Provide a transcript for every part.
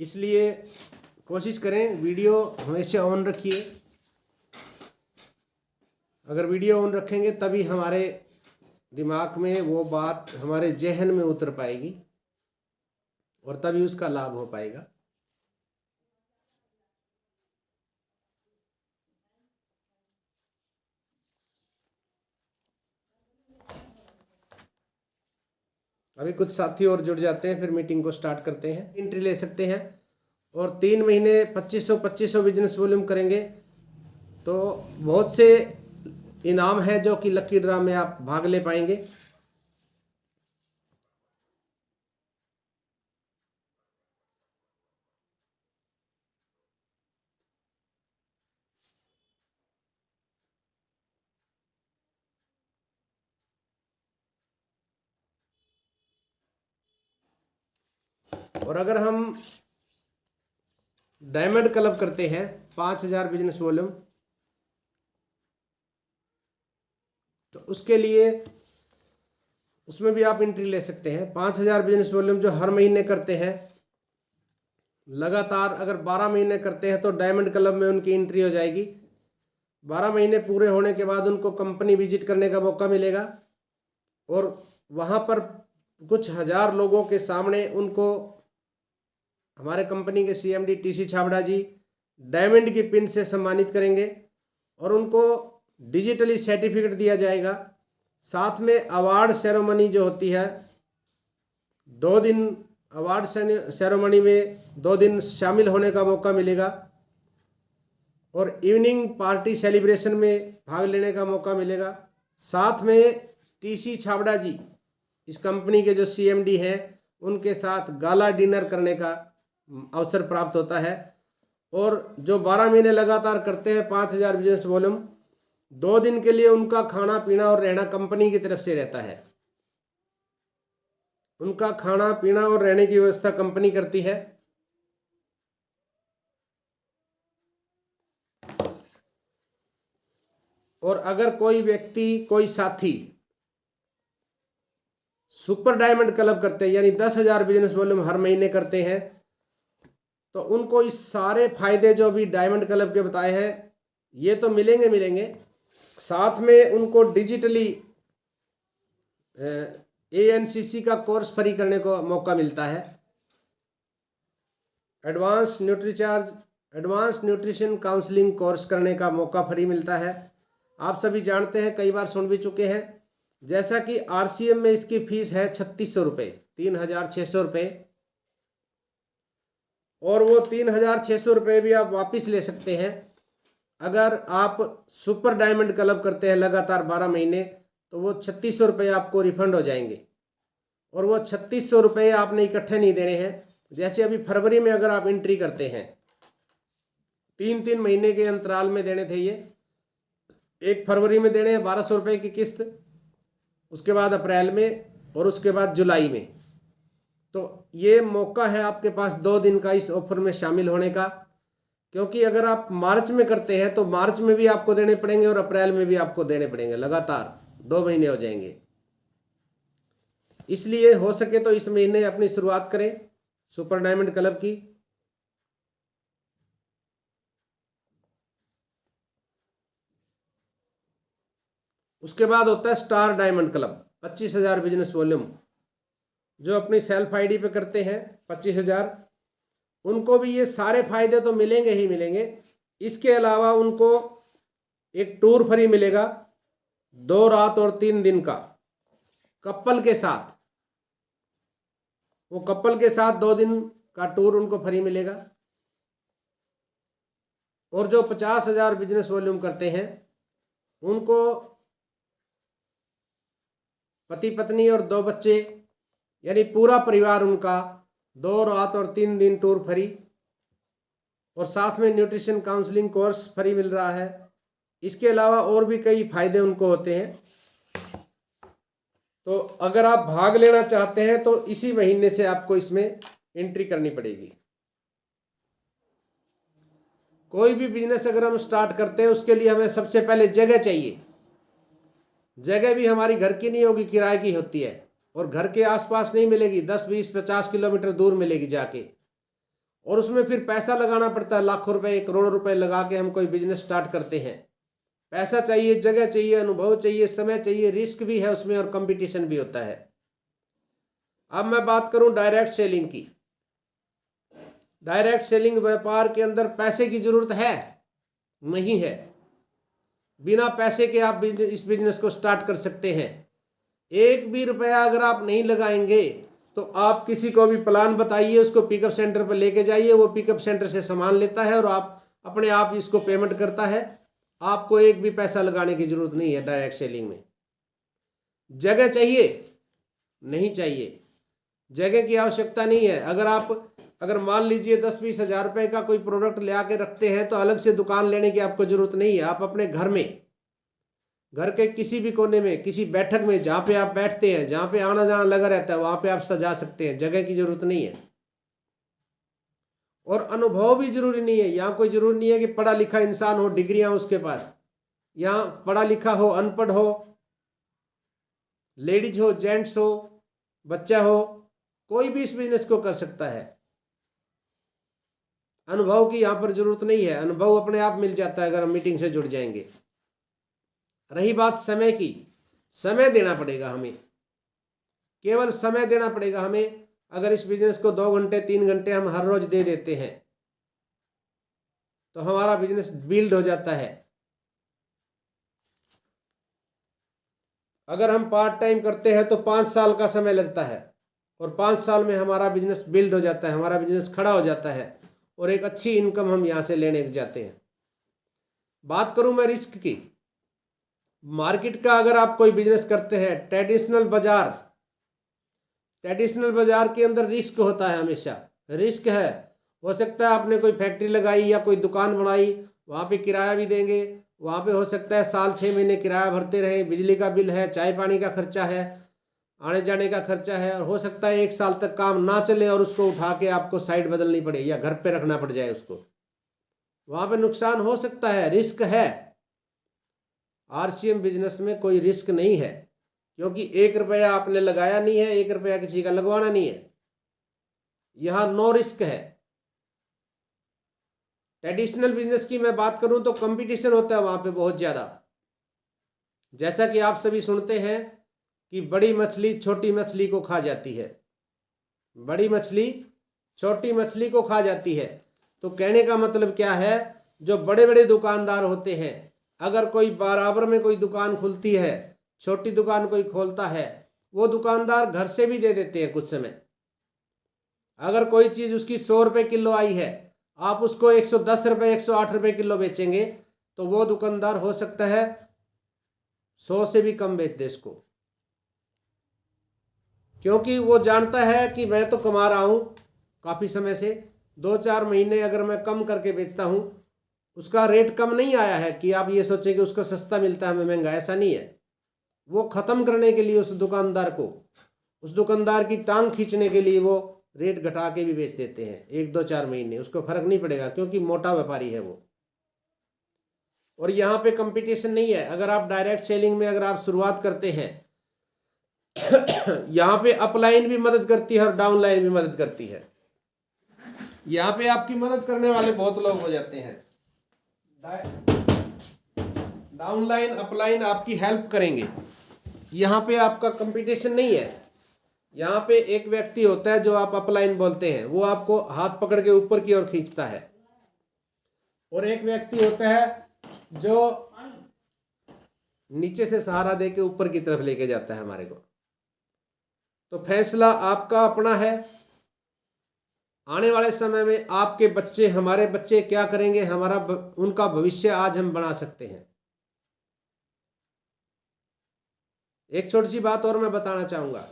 इसलिए कोशिश करें वीडियो हमेशा ऑन रखिए। अगर वीडियो ऑन रखेंगे तभी हमारे दिमाग में वो बात हमारे जहन में उतर पाएगी और तभी उसका लाभ हो पाएगा। अभी कुछ साथी और जुड़ जाते हैं, फिर मीटिंग को स्टार्ट करते हैं। एंट्री ले सकते हैं और 3 महीने 2500 बिजनेस वॉल्यूम करेंगे तो बहुत से इनाम है जो कि लकी ड्रा में आप भाग ले पाएंगे। और अगर हम डायमंड क्लब करते हैं 5000 बिजनेस वॉल्यूम, तो उसके लिए उसमें भी आप एंट्री ले सकते हैं। 5000 बिजनेस वॉल्यूम जो हर महीने करते हैं लगातार, अगर 12 महीने करते हैं तो डायमंड क्लब में उनकी एंट्री हो जाएगी। 12 महीने पूरे होने के बाद उनको कंपनी विजिट करने का मौका मिलेगा और वहाँ पर कुछ हजार लोगों के सामने उनको हमारे कंपनी के CMD TC छाबड़ा जी डायमंड की पिन से सम्मानित करेंगे और उनको डिजिटली सर्टिफिकेट दिया जाएगा। साथ में अवार्ड सेरेमनी जो होती है 2 दिन, अवार्ड सेरेमनी में 2 दिन शामिल होने का मौका मिलेगा और इवनिंग पार्टी सेलिब्रेशन में भाग लेने का मौका मिलेगा। साथ में TC छाबड़ा जी इस कंपनी के जो CMD हैं उनके साथ गाला डिनर करने का अवसर प्राप्त होता है। और जो 12 महीने लगातार करते हैं 5000 बिजनेस वॉल्यूम, 2 दिन के लिए उनका खाना पीना और रहना कंपनी की तरफ से रहता है। उनका खाना पीना और रहने की व्यवस्था कंपनी करती है। और अगर कोई व्यक्ति, कोई साथी सुपर डायमंड क्लब करते हैं यानी 10,000 बिजनेस वॉल्यूम हर महीने करते हैं, तो उनको इस सारे फायदे जो अभी डायमंड क्लब के बताए हैं ये तो मिलेंगे। साथ में उनको डिजिटली ANCC का कोर्स फ्री करने को मौका मिलता है। एडवांस न्यूट्रिशन काउंसलिंग कोर्स करने का मौका फ्री मिलता है। आप सभी जानते हैं, कई बार सुन भी चुके हैं, जैसा कि RCM में इसकी फीस है 3600 रुपये, 3600 रुपये, और वो 3600 रुपये भी आप वापस ले सकते हैं। अगर आप सुपर डायमंड क्लब करते हैं लगातार 12 महीने तो वो 3600 रुपये आपको रिफंड हो जाएंगे। और वो 3600 रुपये आपने इकट्ठे नहीं देने हैं। जैसे अभी फरवरी में अगर आप एंट्री करते हैं, 3-3 महीने के अंतराल में देने थे ये। 1 फरवरी में देने हैं 1200 रुपये की किस्त, उसके बाद अप्रैल में और उसके बाद जुलाई में। तो ये मौका है आपके पास 2 दिन का इस ऑफर में शामिल होने का, क्योंकि अगर आप मार्च में करते हैं तो मार्च में भी आपको देने पड़ेंगे और अप्रैल में भी आपको देने पड़ेंगे। लगातार 2 महीने हो जाएंगे। इसलिए हो सके तो इस महीने अपनी शुरुआत करें सुपर डायमंड क्लब की। उसके बाद होता है star diamond club, 25,000 business volume जो अपनी सेल्फ ID पे करते हैं 25,000, उनको भी ये सारे फायदे तो मिलेंगे ही मिलेंगे। इसके अलावा उनको एक टूर फ्री मिलेगा 2 रात और 3 दिन का कपल के साथ। वो कपल के साथ 2 दिन का टूर उनको फ्री मिलेगा। और जो 50,000 बिजनेस वॉल्यूम करते हैं उनको पति पत्नी और 2 बच्चे यानी पूरा परिवार उनका 2 रात और 3 दिन टूर फ्री, और साथ में न्यूट्रिशन काउंसलिंग कोर्स फ्री मिल रहा है। इसके अलावा और भी कई फायदे उनको होते हैं। तो अगर आप भाग लेना चाहते हैं तो इसी महीने से आपको इसमें एंट्री करनी पड़ेगी। कोई भी बिजनेस अगर हम स्टार्ट करते हैं उसके लिए हमें सबसे पहले जगह चाहिए। जगह भी हमारी घर की नहीं होगी, किराए की होती है, और घर के आसपास नहीं मिलेगी, 10, 20, 50 किलोमीटर दूर मिलेगी जाके। और उसमें फिर पैसा लगाना पड़ता है, लाखों रुपए, करोड़ों रुपए लगा के हम कोई बिजनेस स्टार्ट करते हैं। पैसा चाहिए, जगह चाहिए, अनुभव चाहिए, समय चाहिए, रिस्क भी है उसमें और कंपटीशन भी होता है। अब मैं बात करूं डायरेक्ट सेलिंग की। डायरेक्ट सेलिंग व्यापार के अंदर पैसे की जरूरत है नहीं है, बिना पैसे के आप इस बिजनेस को स्टार्ट कर सकते हैं। एक भी रुपया अगर आप नहीं लगाएंगे तो आप किसी को भी प्लान बताइए, उसको पिकअप सेंटर पर लेके जाइए, वो पिकअप सेंटर से सामान लेता है और आप अपने आप इसको पेमेंट करता है। आपको एक भी पैसा लगाने की जरूरत नहीं है डायरेक्ट सेलिंग में। जगह चाहिए नहीं चाहिए, जगह की आवश्यकता नहीं है। अगर मान लीजिए 10-20 हजार रुपए का कोई प्रोडक्ट ले आके रखते हैं तो अलग से दुकान लेने की आपको जरूरत नहीं है। आप अपने घर में, घर के किसी भी कोने में, किसी बैठक में, जहां पे आप बैठते हैं, जहां पे आना जाना लगा रहता है, वहां पे आप सजा सकते हैं। जगह की जरूरत नहीं है। और अनुभव भी जरूरी नहीं है। यहाँ कोई जरूरी नहीं है कि पढ़ा लिखा इंसान हो, डिग्रियां उसके पास। यहाँ पढ़ा लिखा हो, अनपढ़ हो, लेडीज हो, जेंट्स हो, बच्चा हो, कोई भी इस बिजनेस को कर सकता है। अनुभव की यहाँ पर जरूरत नहीं है, अनुभव अपने आप मिल जाता है अगर हम मीटिंग से जुड़ जाएंगे। रही बात समय की, समय देना पड़ेगा हमें, केवल समय देना पड़ेगा हमें। अगर इस बिजनेस को 2 घंटे 3 घंटे हम हर रोज दे देते हैं तो हमारा बिजनेस बिल्ड हो जाता है। अगर हम पार्ट टाइम करते हैं तो 5 साल का समय लगता है और 5 साल में हमारा बिजनेस बिल्ड हो जाता है, हमारा बिजनेस खड़ा हो जाता है और एक अच्छी इनकम हम यहां से लेने जाते हैं। बात करूं मैं रिस्क की, मार्केट का, अगर आप कोई बिजनेस करते हैं, ट्रेडिशनल बाजार के अंदर रिस्क होता है, हमेशा रिस्क है। हो सकता है आपने कोई फैक्ट्री लगाई या कोई दुकान बनाई, वहां पे किराया भी देंगे, वहां पे हो सकता है साल 6 महीने किराया भरते रहे, बिजली का बिल है, चाय पानी का खर्चा है, आने जाने का खर्चा है, और हो सकता है 1 साल तक काम ना चले और उसको उठा के आपको साइड बदलनी पड़े या घर पे रखना पड़ जाए उसको। वहां पे नुकसान हो सकता है, रिस्क है। आरसीएम बिजनेस में कोई रिस्क नहीं है, क्योंकि 1 रुपया आपने लगाया नहीं है, 1 रुपया किसी का लगवाना नहीं है। यहां नो रिस्क है। ट्रेडिशनल बिजनेस की मैं बात करूं तो कंपटीशन होता है वहां पे बहुत ज्यादा। जैसा कि आप सभी सुनते हैं कि बड़ी मछली छोटी मछली को खा जाती है, बड़ी मछली छोटी मछली को खा जाती है। तो कहने का मतलब क्या है, जो बड़े बड़े दुकानदार होते हैं, अगर कोई बराबर में कोई दुकान खुलती है, छोटी दुकान कोई खोलता है, वो दुकानदार घर से भी दे देते हैं कुछ समय। अगर कोई चीज उसकी 100 रुपए किलो आई है, आप उसको 110 रुपए 108 रुपए किलो बेचेंगे, तो वो दुकानदार हो सकता है 100 से भी कम बेच दे इसको, क्योंकि वो जानता है कि मैं तो कमा रहा हूं काफी समय से। 2-4 महीने अगर मैं कम करके बेचता हूं, उसका रेट कम नहीं आया है कि आप ये सोचें कि उसको सस्ता मिलता है हमें महंगा, ऐसा नहीं है। वो खत्म करने के लिए उस दुकानदार की टांग खींचने के लिए वो रेट घटा के भी बेच देते हैं 1-2-4 महीने, उसको फर्क नहीं पड़ेगा क्योंकि मोटा व्यापारी है वो। और यहाँ पे कंपटीशन नहीं है। अगर आप डायरेक्ट सेलिंग में अगर आप शुरुआत करते हैं, यहाँ पे अपलाइन भी मदद करती है और डाउनलाइन भी मदद करती है। यहाँ पे आपकी मदद करने वाले बहुत लोग हो जाते हैं। डाउनलाइन अपलाइन आपकी हेल्प करेंगे। यहाँ पे आपका कंपटीशन नहीं है। यहाँ पे एक व्यक्ति होता है जो आप अपलाइन बोलते हैं, वो आपको हाथ पकड़ के ऊपर की ओर खींचता है, और एक व्यक्ति होता है जो नीचे से सहारा देके ऊपर की तरफ लेके जाता है हमारे को। तो फैसला आपका अपना है। आने वाले समय में आपके बच्चे, हमारे बच्चे क्या करेंगे, उनका भविष्य आज हम बना सकते हैं। एक छोटी सी बात और मैं बताना चाहूंगा।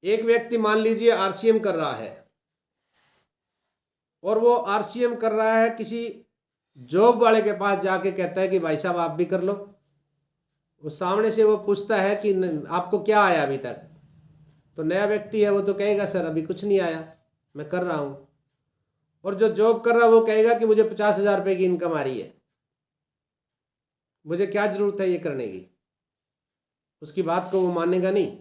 एक व्यक्ति मान लीजिए आरसीएम कर रहा है, और वो आरसीएम कर रहा है, किसी जॉब वाले के पास जाके कहता है कि भाई साहब आप भी कर लो। उस सामने से वो पूछता है कि आपको क्या आया अभी तक, तो नया व्यक्ति है वो तो कहेगा सर अभी कुछ नहीं आया, मैं कर रहा हूं। और जो जॉब कर रहा है वो कहेगा कि मुझे 50,000 रुपए की इनकम आ रही है, मुझे क्या जरूरत है ये करने की। उसकी बात को वो मानेगा नहीं।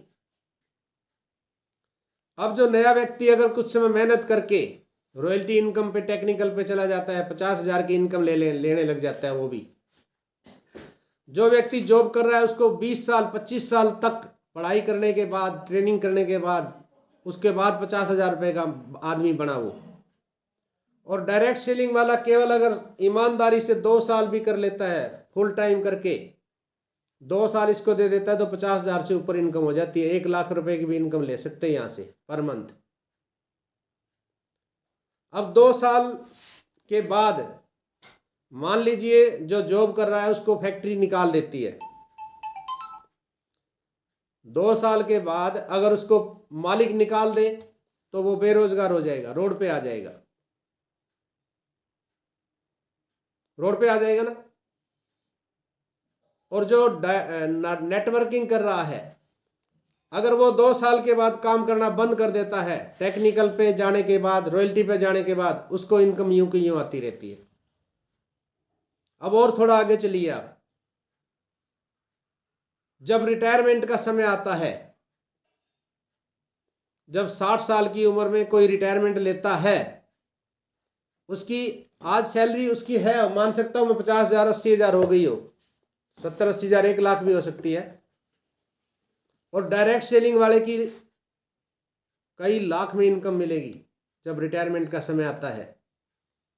अब जो नया व्यक्ति अगर कुछ समय मेहनत करके रॉयल्टी इनकम पे, टेक्निकल पे चला जाता है, 50,000 की इनकम लेने लग जाता है। वो भी जो व्यक्ति जॉब कर रहा है उसको 20 साल 25 साल तक पढ़ाई करने के बाद, ट्रेनिंग करने के बाद, उसके बाद 50,000 रुपये का आदमी बना वो। और डायरेक्ट सेलिंग वाला केवल अगर ईमानदारी से 2 साल भी कर लेता है, फुल टाइम करके 2 साल इसको दे देता है, तो 50,000 से ऊपर इनकम हो जाती है। 1 लाख रुपए की भी इनकम ले सकते हैं यहाँ से पर मंथ। अब 2 साल के बाद मान लीजिए जो जॉब कर रहा है उसको फैक्ट्री निकाल देती है। 2 साल के बाद अगर उसको मालिक निकाल दे तो वो बेरोजगार हो जाएगा, रोड पे आ जाएगा। रोड पे आ जाएगा ना। और जो नेटवर्किंग कर रहा है, अगर वो 2 साल के बाद काम करना बंद कर देता है, टेक्निकल पे जाने के बाद, रॉयल्टी पे जाने के बाद, उसको इनकम यूं की यूं आती रहती है। अब और थोड़ा आगे चलिए आप। जब रिटायरमेंट का समय आता है, जब 60 साल की उम्र में कोई रिटायरमेंट लेता है, उसकी आज सैलरी उसकी है, मान सकता हूं मैं 50,000 80,000 हो गई हो, 70-80,000 1 लाख भी हो सकती है। और डायरेक्ट सेलिंग वाले की कई लाख में इनकम मिलेगी जब रिटायरमेंट का समय आता है।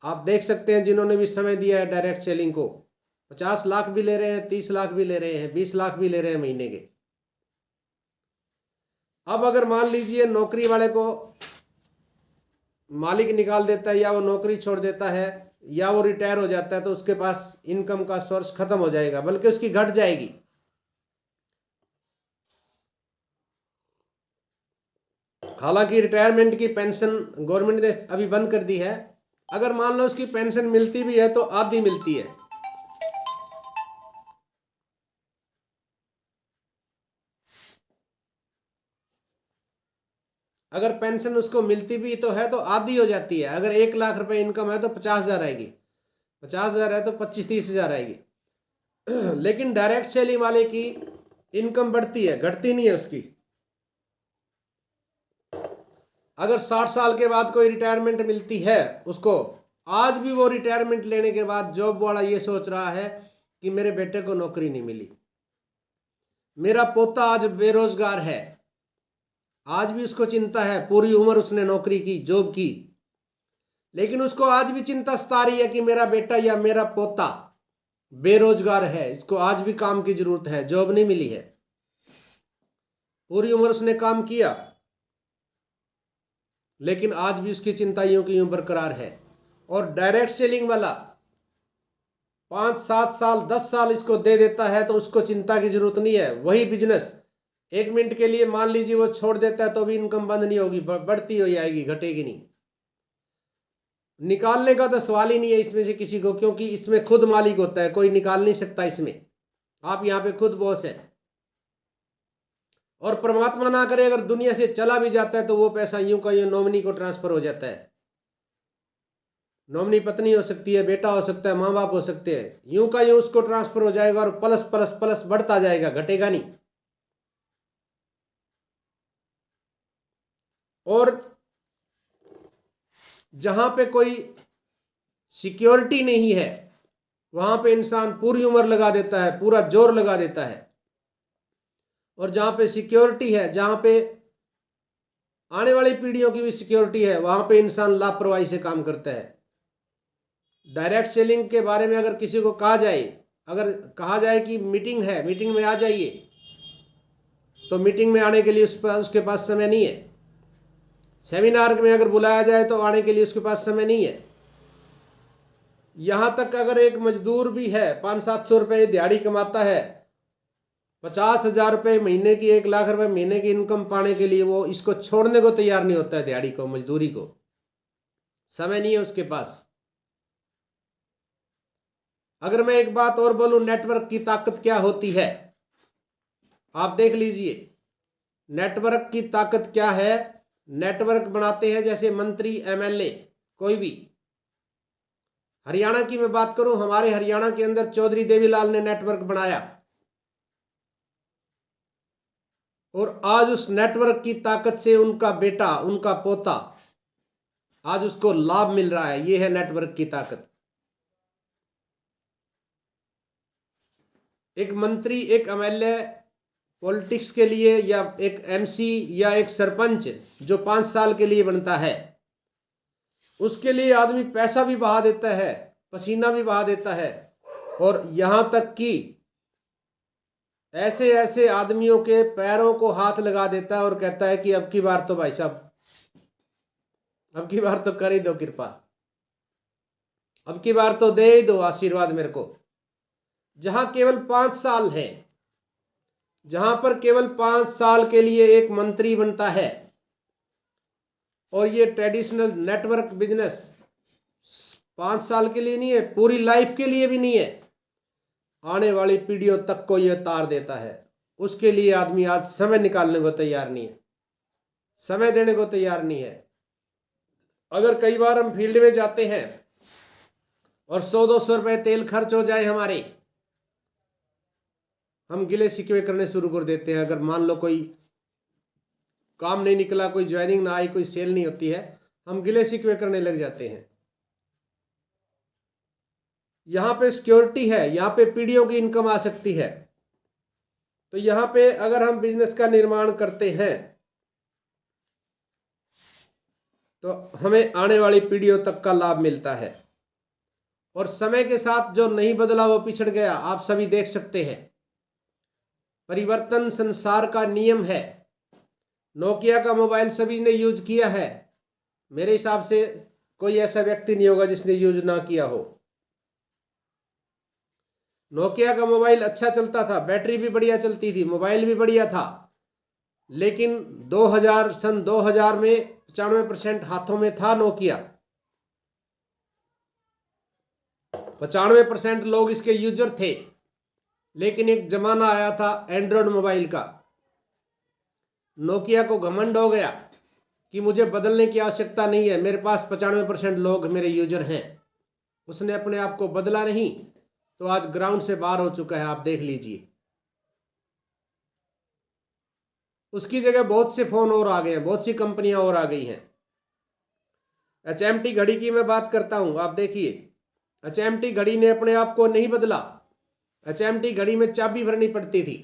आप देख सकते हैं जिन्होंने भी समय दिया है डायरेक्ट सेलिंग को, 50 लाख भी ले रहे हैं, 30 लाख भी ले रहे हैं, 20 लाख भी ले रहे हैं महीने के। अब अगर मान लीजिए नौकरी वाले को मालिक निकाल देता है, या वो नौकरी छोड़ देता है, या वो रिटायर हो जाता है, तो उसके पास इनकम का सोर्स खत्म हो जाएगा, बल्कि उसकी घट जाएगी। हालांकि रिटायरमेंट की पेंशन गवर्नमेंट ने अभी बंद कर दी है। अगर मान लो उसकी पेंशन मिलती भी है तो आधी मिलती है। अगर पेंशन उसको मिलती भी तो है तो आधी हो जाती है। अगर 1 लाख रुपए इनकम है तो 50,000 आएगी, 50,000 है तो 25-30,000 आएगी। लेकिन डायरेक्ट सेलिंग वाले की इनकम बढ़ती है, घटती नहीं है उसकी। अगर 60 साल के बाद कोई रिटायरमेंट मिलती है उसको, आज भी वो रिटायरमेंट लेने के बाद जॉब वाला ये सोच रहा है कि मेरे बेटे को नौकरी नहीं मिली, मेरा पोता आज बेरोजगार है, आज भी उसको चिंता है। पूरी उम्र उसने नौकरी की, जॉब की, लेकिन उसको आज भी चिंता सता रही है कि मेरा बेटा या मेरा पोता बेरोजगार है, इसको आज भी काम की जरूरत है, जॉब नहीं मिली है। पूरी उम्र उसने काम किया, लेकिन आज भी उसकी चिंता यूं की यूं बरकरार है। और डायरेक्ट सेलिंग वाला 5-7 साल 10 साल इसको दे देता है तो उसको चिंता की जरूरत नहीं है। वही बिजनेस 1 मिनट के लिए मान लीजिए वो छोड़ देता है तो भी इनकम बंद नहीं होगी, बढ़ती हुई आएगी, घटेगी नहीं। निकालने का तो सवाल ही नहीं है इसमें से किसी को, क्योंकि इसमें खुद मालिक होता है, कोई निकाल नहीं सकता इसमें। आप यहाँ पे खुद बॉस है। और परमात्मा ना करे अगर दुनिया से चला भी जाता है तो वो पैसा यूं का यूं नॉमिनी को ट्रांसफर हो जाता है। नॉमिनी पत्नी हो सकती है, बेटा हो सकता है, माँ बाप हो सकते हैं, यूं का यूं उसको ट्रांसफर हो जाएगा और प्लस प्लस प्लस बढ़ता जाएगा, घटेगा नहीं। और जहां पे कोई सिक्योरिटी नहीं है वहां पे इंसान पूरी उम्र लगा देता है, पूरा जोर लगा देता है। और जहां पे सिक्योरिटी है, जहां पे आने वाली पीढ़ियों की भी सिक्योरिटी है, वहां पे इंसान लापरवाही से काम करता है। डायरेक्ट सेलिंग के बारे में अगर किसी को कहा जाए, अगर कहा जाए कि मीटिंग है, मीटिंग में आ जाइए, तो मीटिंग में आने के लिए उसके पास समय नहीं है। सेमिनार में अगर बुलाया जाए तो आने के लिए उसके पास समय नहीं है। यहां तक अगर एक मजदूर भी है, 500-700 रुपये दिहाड़ी कमाता है, 50,000 रुपये महीने की, 1 लाख रुपए महीने की इनकम पाने के लिए वो इसको छोड़ने को तैयार नहीं होता है, दिहाड़ी को, मजदूरी को। समय नहीं है उसके पास। अगर मैं एक बात और बोलूं, नेटवर्क की ताकत क्या होती है, आप देख लीजिए। नेटवर्क की ताकत क्या है। नेटवर्क बनाते हैं जैसे मंत्री, एमएलए, कोई भी। हरियाणा की मैं बात करूं, हमारे हरियाणा के अंदर चौधरी देवीलाल ने नेटवर्क बनाया। और आज उस नेटवर्क की ताकत से उनका बेटा, उनका पोता, आज उसको लाभ मिल रहा है। ये है नेटवर्क की ताकत। एक मंत्री, एक एमएलए पॉलिटिक्स के लिए, या एक एमसी या एक सरपंच जो 5 साल के लिए बनता है, उसके लिए आदमी पैसा भी बहा देता है, पसीना भी बहा देता है, और यहां तक कि ऐसे ऐसे आदमियों के पैरों को हाथ लगा देता है और कहता है कि अब की बार तो भाई साहब, अब की बार तो कर ही दो कृपा, अब की बार तो दे ही दो आशीर्वाद मेरे को। जहां केवल 5 साल है, जहां पर केवल 5 साल के लिए एक मंत्री बनता है, और ये ट्रेडिशनल नेटवर्क बिजनेस 5 साल के लिए नहीं है, पूरी लाइफ के लिए भी नहीं है, आने वाली पीढ़ियों तक को यह तार देता है। उसके लिए आदमी आज समय निकालने को तैयार नहीं है, समय देने को तैयार नहीं है। अगर कई बार हम फील्ड में जाते हैं और 100-200 रुपए तेल खर्च हो जाए हमारे, हम गिले शिकवे करने शुरू कर देते हैं। अगर मान लो कोई काम नहीं निकला, कोई ज्वाइनिंग ना आई, कोई सेल नहीं होती है, हम गिले शिकवे करने लग जाते हैं। यहां पे सिक्योरिटी है, यहां पे पीढ़ियों की इनकम आ सकती है। तो यहां पे अगर हम बिजनेस का निर्माण करते हैं तो हमें आने वाली पीढ़ियों तक का लाभ मिलता है। और समय के साथ जो नहीं बदला वो पिछड़ गया, आप सभी देख सकते हैं। परिवर्तन संसार का नियम है। नोकिया का मोबाइल सभी ने यूज किया है, मेरे हिसाब से कोई ऐसा व्यक्ति नहीं होगा जिसने यूज ना किया हो। नोकिया का मोबाइल अच्छा चलता था, बैटरी भी बढ़िया चलती थी, मोबाइल भी बढ़िया था, लेकिन 2000 में 95% हाथों में था नोकिया। 95% लोग इसके यूजर थे। लेकिन एक जमाना आया था एंड्रॉयड मोबाइल का, नोकिया को घमंड हो गया कि मुझे बदलने की आवश्यकता नहीं है, मेरे पास 95% लोग मेरे यूजर हैं। उसने अपने आप को बदला नहीं, तो आज ग्राउंड से बाहर हो चुका है, आप देख लीजिए। उसकी जगह बहुत से फोन और आ गए हैं, बहुत सी कंपनियां और आ गई हैं। HMT घड़ी की मैं बात करता हूं, आप देखिए, HMT घड़ी ने अपने आप को नहीं बदला। HMT घड़ी में चाबी भरनी पड़ती थी।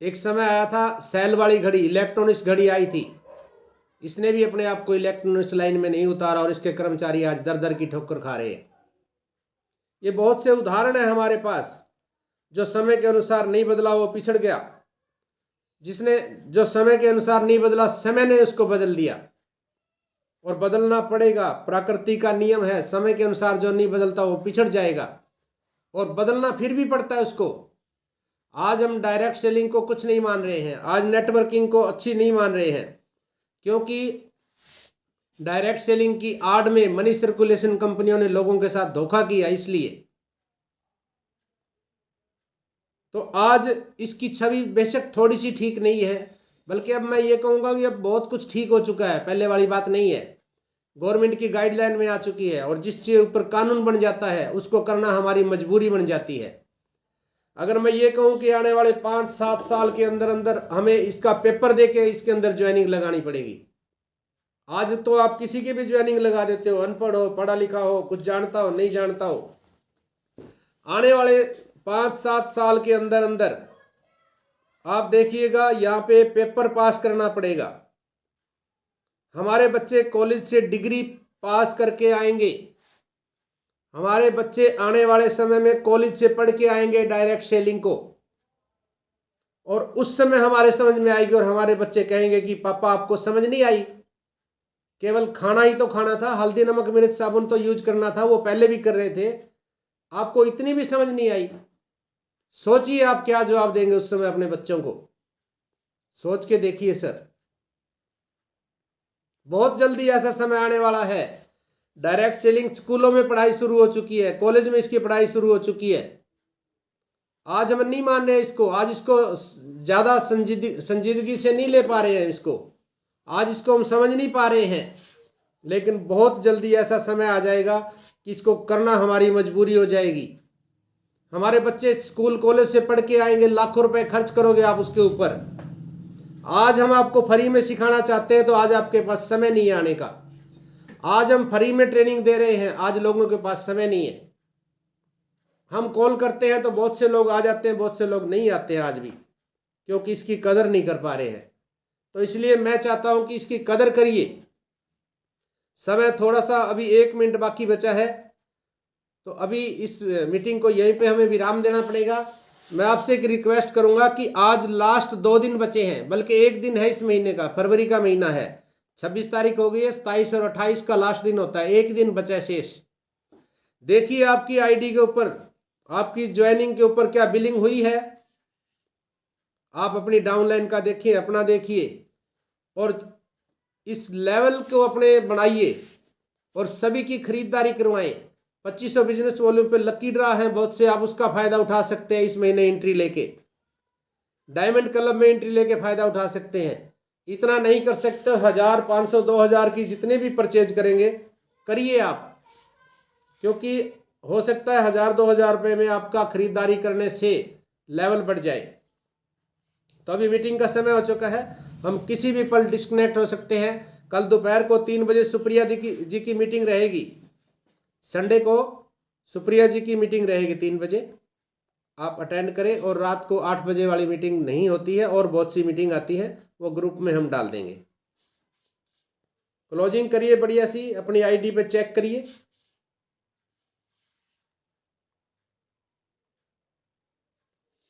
एक समय आया था सेल वाली घड़ी, इलेक्ट्रॉनिक्स घड़ी आई थी, इसने भी अपने आप को इलेक्ट्रॉनिक्स लाइन में नहीं उतारा, और इसके कर्मचारी आज दर दर की ठोकर खा रहे हैं। ये बहुत से उदाहरण है हमारे पास। जो समय के अनुसार नहीं बदला वो पिछड़ गया, जिसने जो समय के अनुसार नहीं बदला, समय ने उसको बदल दिया, और बदलना पड़ेगा। प्रकृति का नियम है, समय के अनुसार जो नहीं बदलता वो पिछड़ जाएगा, और बदलना फिर भी पड़ता है उसको। आज हम डायरेक्ट सेलिंग को कुछ नहीं मान रहे हैं, आज नेटवर्किंग को अच्छी नहीं मान रहे हैं, क्योंकि डायरेक्ट सेलिंग की आड़ में मनी सर्कुलेशन कंपनियों ने लोगों के साथ धोखा किया। इसलिए तो आज इसकी छवि बेशक थोड़ी सी ठीक नहीं है, बल्कि अब मैं ये कहूंगा कि अब बहुत कुछ ठीक हो चुका है, पहले वाली बात नहीं है। गवर्नमेंट की गाइडलाइन में आ चुकी है, और जिसके ऊपर कानून बन जाता है उसको करना हमारी मजबूरी बन जाती है। अगर मैं ये कहूं कि आने वाले 5-7 साल के अंदर अंदर हमें इसका पेपर देके इसके अंदर ज्वाइनिंग लगानी पड़ेगी। आज तो आप किसी की भी ज्वाइनिंग लगा देते हो, अनपढ़ हो, पढ़ा लिखा हो, कुछ जानता हो, नहीं जानता हो। आने वाले 5-7 साल के अंदर अंदर आप देखिएगा, यहाँ पे पेपर पास करना पड़ेगा। हमारे बच्चे कॉलेज से डिग्री पास करके आएंगे, हमारे बच्चे आने वाले समय में कॉलेज से पढ़ के आएंगे डायरेक्ट सेलिंग को, और उस समय हमारे समझ में आएगी, और हमारे बच्चे कहेंगे कि पापा आपको समझ नहीं आई, केवल खाना ही तो खाना था, हल्दी नमक मिर्च साबुन तो यूज करना था, वो पहले भी कर रहे थे, आपको इतनी भी समझ नहीं आई। सोचिए आप क्या जवाब देंगे उस समय अपने बच्चों को, सोच के देखिए सर। बहुत जल्दी ऐसा समय आने वाला है। डायरेक्ट सेलिंग स्कूलों में पढ़ाई शुरू हो चुकी है, कॉलेज में इसकी पढ़ाई शुरू हो चुकी है। आज हम नहीं मान रहे इसको, आज इसको ज्यादा संजीदगी से नहीं ले पा रहे हैं इसको, आज इसको हम समझ नहीं पा रहे हैं, लेकिन बहुत जल्दी ऐसा समय आ जाएगा कि इसको करना हमारी मजबूरी हो जाएगी। हमारे बच्चे स्कूल कॉलेज से पढ़ के आएंगे, लाखों रुपए खर्च करोगे आप उसके ऊपर। आज हम आपको फ्री में सिखाना चाहते हैं तो आज आपके पास समय नहीं है आने का। आज हम फ्री में ट्रेनिंग दे रहे हैं, आज लोगों के पास समय नहीं है। हम कॉल करते हैं तो बहुत से लोग आ जाते हैं, बहुत से लोग नहीं आते हैं आज भी, क्योंकि इसकी कदर नहीं कर पा रहे हैं। तो इसलिए मैं चाहता हूं कि इसकी कदर करिए। समय थोड़ा सा, अभी 1 मिनट बाकी बचा है, तो अभी इस मीटिंग को यहीं पे हमें विराम देना पड़ेगा। मैं आपसे एक रिक्वेस्ट करूंगा कि आज लास्ट 2 दिन बचे हैं, बल्कि 1 दिन है इस महीने का, फरवरी का महीना है, 26 तारीख हो गई है, 27 और 28 का लास्ट दिन होता है, 1 दिन बचा है शेष। देखिए आपकी आईडी के ऊपर, आपकी ज्वाइनिंग के ऊपर क्या बिलिंग हुई है। आप अपनी डाउनलाइन का देखिए, अपना देखिए, और इस लेवल को अपने बनाइए और सभी की खरीदारी करवाएं। 2500 बिजनेस वॉल्यूम पे लकी ड्रा है बहुत से, आप उसका फायदा उठा सकते हैं। इस महीने एंट्री लेके डायमंड क्लब में एंट्री लेके फायदा उठा सकते हैं। इतना नहीं कर सकते, 1000, 500, 2000 की जितने भी परचेज करेंगे करिए आप, क्योंकि हो सकता है 1000-2000 रुपये में आपका खरीदारी करने से लेवल बढ़ जाए। तो अभी मीटिंग का समय हो चुका है, हम किसी भी पल डिस्कनेक्ट हो सकते हैं। कल दोपहर को 3 बजे सुप्रिया जी की मीटिंग रहेगी। संडे को सुप्रिया जी की मीटिंग रहेगी 3 बजे, आप अटेंड करें। और रात को 8 बजे वाली मीटिंग नहीं होती है, और बहुत सी मीटिंग आती है, वो ग्रुप में हम डाल देंगे। क्लोजिंग करिए बढ़िया सी, अपनी आईडी पे चेक करिए।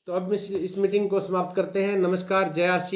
तो अब इस मीटिंग को समाप्त करते हैं। नमस्कार, जय आर सी।